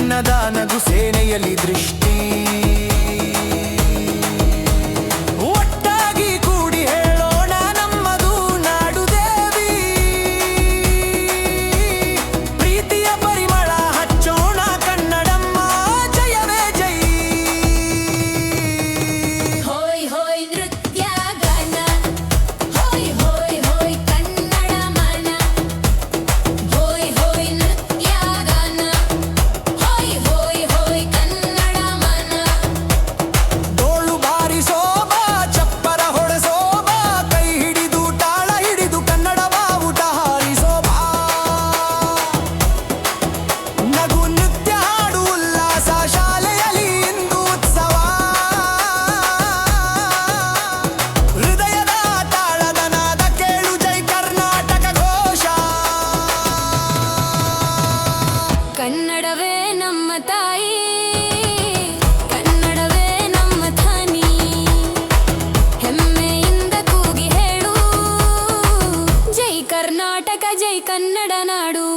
ಚಿನ್ನದ ನಗು ಸೇನೆಯಲ್ಲಿ ದೃಷ್ಟಿ ಒಟ್ಟಾಗಿ ಕೂಡಿ ಹೇಳೋಣ ನಮ್ಮದು ನಾಡು ದೇವಿ ಪ್ರೀತಿಯ ಪರಿಮಳ ಹಚ್ಚೋಣ ಕನ್ನಡಮ್ಮ ಜಯವೇ ಜೈ ಹೋಯ್ ಹೋಯ್ ನೃತ್ಯ ಗಾನ ಹೋಯ್ ಹೋಯ್ ಹೋಯ್ ಕನ್ನಡ ಮನ ಹೋಯ್ ಹೋಯ್ ನೃತ್ಯ ಗಾನ ಹೋಯ್ ಹೋಯ್ ಹೋಯ್ ಕನ್ನಡ ಮನ ಡೋಲು ಬಾರಿಸೋಬ ಚಪ್ಪರ ಹೊಡೆಸೋಬ ಕೈ ಹಿಡಿದು ತಾಳ ಹಿಡಿದು ಕನ್ನಡ ಬಾವುಟ ಹಾರಿಸೋಬ ನಗು ನೃತ್ಯ ಹಾಡು ಉಲ್ಲಾಸ ಶಾಲೆಯಲ್ಲಿ ಇಂದು ಉತ್ಸವ ಹೃದಯದ ತಾಳದ ನಾದ ಕೇಳು ಜೈ ಕರ್ನಾಟಕ ಘೋಷ ಕನ್ನಡವೇ ನಮ್ಮ ತಾಯಿ ಕನ್ನಡವೇ ನಮ್ಮ ಧ್ವನಿ ಹೆಮ್ಮೆಯಿಂದ ಕೂಗಿ ಹೇಳು ಜೈ ಕರ್ನಾಟಕ ಜೈ ಕನ್ನಡ ನಾಡು